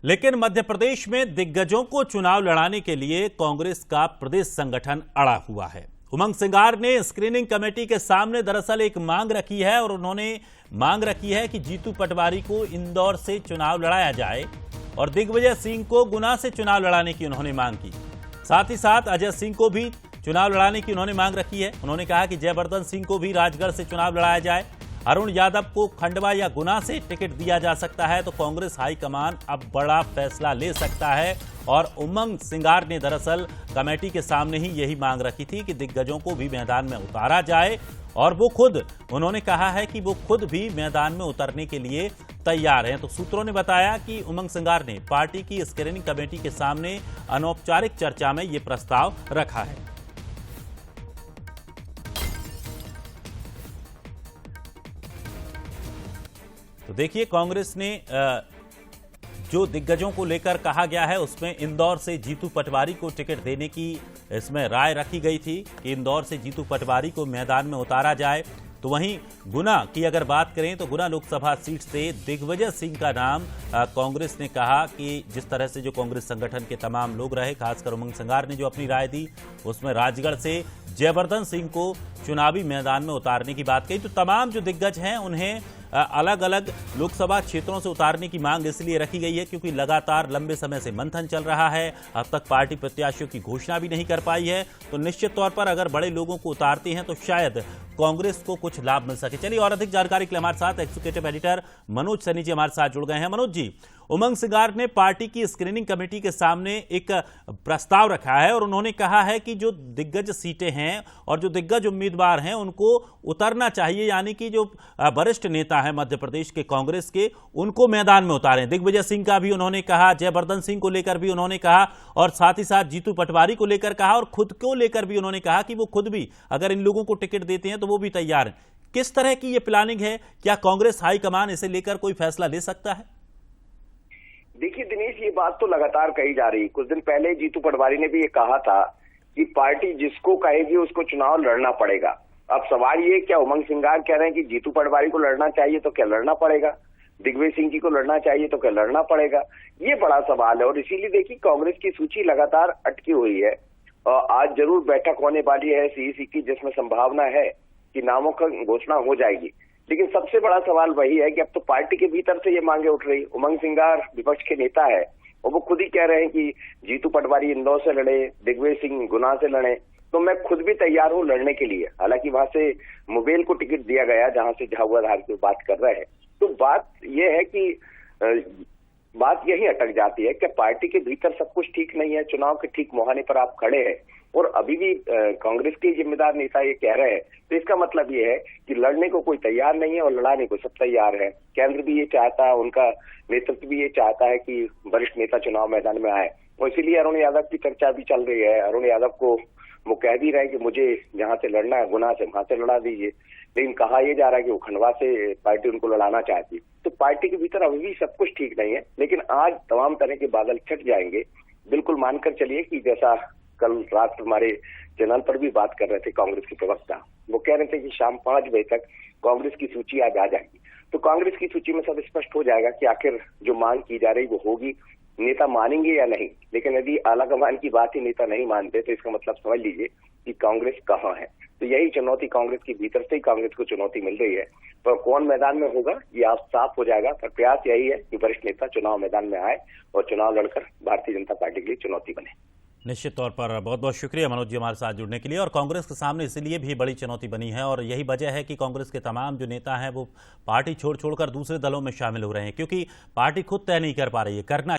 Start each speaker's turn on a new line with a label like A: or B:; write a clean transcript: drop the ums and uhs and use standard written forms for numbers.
A: लेकिन मध्य प्रदेश में दिग्गजों को चुनाव लड़ाने के लिए कांग्रेस का प्रदेश संगठन अड़ा हुआ है। उमंग सिंगार ने स्क्रीनिंग कमेटी के सामने दरअसल एक मांग रखी है और उन्होंने मांग रखी है कि जीतू पटवारी को इंदौर से चुनाव लड़ाया जाए और दिग्विजय सिंह को गुना से चुनाव लड़ाने की उन्होंने मांग की। साथ ही साथ अजय सिंह को भी चुनाव लड़ाने की उन्होंने मांग रखी है। उन्होंने कहा कि जयवर्धन सिंह को भी राजगढ़ से चुनाव लड़ाया जाए। अरुण यादव को खंडवा या गुना से टिकट दिया जा सकता है तो कांग्रेस हाईकमान अब बड़ा फैसला ले सकता है। और उमंग सिंगार ने दरअसल कमेटी के सामने ही यही मांग रखी थी कि दिग्गजों को भी मैदान में उतारा जाए और उन्होंने कहा है कि वो खुद भी मैदान में उतरने के लिए तैयार हैं। तो सूत्रों ने बताया कि उमंग सिंगार ने पार्टी की स्क्रीनिंग कमेटी के सामने अनौपचारिक चर्चा में ये प्रस्ताव रखा है। तो देखिए, कांग्रेस ने जो दिग्गजों को लेकर कहा गया है उसमें इंदौर से जीतू पटवारी को टिकट देने की इसमें राय रखी गई थी कि इंदौर से जीतू पटवारी को मैदान में उतारा जाए। तो वहीं गुना की अगर बात करें तो गुना लोकसभा सीट से दिग्विजय सिंह का नाम कांग्रेस ने कहा कि जिस तरह से जो कांग्रेस संगठन के तमाम लोग रहे, खासकर उमंग सिंगार ने जो अपनी राय दी उसमें राजगढ़ से जयवर्धन सिंह को चुनावी मैदान में उतारने की बात कही। तो तमाम जो दिग्गज हैं उन्हें अलग अलग लोकसभा क्षेत्रों से उतारने की मांग इसलिए रखी गई है क्योंकि लगातार लंबे समय से मंथन चल रहा है। अब तक पार्टी प्रत्याशियों की घोषणा भी नहीं कर पाई है। तो निश्चित तौर पर अगर बड़े लोगों को उतारते हैं तो शायद कांग्रेस को कुछ लाभ मिल सके। चलिए, और अधिक जानकारी के लिए हमारे साथ एग्जीक्यूटिव एडिटर मनोज सैनी जी हमारे साथ जुड़ गए हैं। मनोज जी, उमंग सिंगार ने पार्टी की स्क्रीनिंग कमेटी के सामने एक प्रस्ताव रखा है और उन्होंने कहा है कि जो दिग्गज सीटें हैं और जो दिग्गज उम्मीदवार हैं उनको उतरना चाहिए, यानी कि जो वरिष्ठ नेता हैं मध्य प्रदेश के कांग्रेस के, उनको मैदान में उतारें। दिग्विजय सिंह का भी उन्होंने कहा, जयवर्धन सिंह को लेकर भी उन्होंने कहा और साथ ही साथ जीतू पटवारी को लेकर कहा और खुद को लेकर भी उन्होंने कहा कि वो खुद भी अगर इन लोगों को टिकट देते हैं तो वो भी तैयार हैं। किस तरह की ये प्लानिंग है? क्या कांग्रेस हाईकमान इसे लेकर कोई फैसला ले सकता है?
B: देखिए दिनेश, ये बात तो लगातार कही जा रही। कुछ दिन पहले जीतू पटवारी ने भी ये कहा था कि पार्टी जिसको कहेगी उसको चुनाव लड़ना पड़ेगा। अब सवाल ये, क्या उमंग सिंगार कह रहे हैं कि जीतू पटवारी को लड़ना चाहिए तो क्या लड़ना पड़ेगा, दिग्विजय सिंह जी को लड़ना चाहिए तो क्या लड़ना पड़ेगा? ये बड़ा सवाल है और इसीलिए देखिए कांग्रेस की सूची लगातार अटकी हुई है। और आज जरूर बैठक होने वाली है सीईसी की, जिसमें संभावना है कि नामों की घोषणा हो जाएगी। लेकिन सबसे बड़ा सवाल वही है कि अब तो पार्टी के भीतर से ये मांगे उठ रही। उमंग सिंगार विपक्ष के नेता है और वो खुद ही कह रहे हैं कि जीतू पटवारी इंदौर से लड़े, दिग्विजय सिंह गुना से लड़े, तो मैं खुद भी तैयार हूं लड़ने के लिए। हालांकि वहां से मुबेल को टिकट दिया गया जहां से झाबुआधार की बात कर रहे हैं। तो बात यह है कि बात यही अटक जाती है कि पार्टी के भीतर सब कुछ ठीक नहीं है। चुनाव के ठीक मुहाने पर आप खड़े हैं और अभी भी कांग्रेस के जिम्मेदार नेता ये कह रहे हैं, तो इसका मतलब ये है कि लड़ने को कोई तैयार नहीं है और लड़ाने को सब तैयार है। केंद्र भी ये चाहता है, उनका नेतृत्व भी ये चाहता है कि वरिष्ठ नेता चुनाव मैदान में आए और इसीलिए अरुण यादव की चर्चा भी चल रही है। अरुण यादव को वो कह भी रहे हैं कि मुझे जहां से लड़ना है गुना से वहां से लड़ा दीजिए, लेकिन कहा यह जा रहा है कि वो खंडवा से पार्टी उनको लड़ाना चाहती है। तो पार्टी के भीतर अभी भी सब कुछ ठीक नहीं है, लेकिन आज तमाम तरह के बादल छट जाएंगे। बिल्कुल मानकर चलिए कि जैसा कल रात हमारे चैनल पर भी बात कर रहे थे कांग्रेस के प्रवक्ता, वो कह रहे थे कि शाम 5 बजे तक कांग्रेस की सूची आज आ जाएगी। तो कांग्रेस की सूची में सब स्पष्ट हो जाएगा कि आखिर जो मांग की जा रही वो होगी, नेता मानेंगे या नहीं। लेकिन यदि आलाकमान की बात ही नेता नहीं मानते तो इसका मतलब समझ लीजिए कि कांग्रेस कहाँ है। तो यही चुनौती कांग्रेस के भीतर से ही कांग्रेस को चुनौती मिल रही है। पर कौन मैदान में होगा ये आज साफ हो जाएगा। पर प्रयास यही है कि वरिष्ठ नेता चुनाव मैदान में आए और चुनाव लड़कर भारतीय जनता पार्टी के लिए चुनौती बने।
A: निश्चित तौर पर बहुत बहुत शुक्रिया मनोज जी हमारे साथ जुड़ने के लिए। और कांग्रेस के सामने इसलिए भी बड़ी चुनौती बनी है और यही वजह है कि कांग्रेस के तमाम जो नेता हैं वो पार्टी छोड़कर दूसरे दलों में शामिल हो रहे हैं क्योंकि पार्टी खुद तय नहीं कर पा रही है करना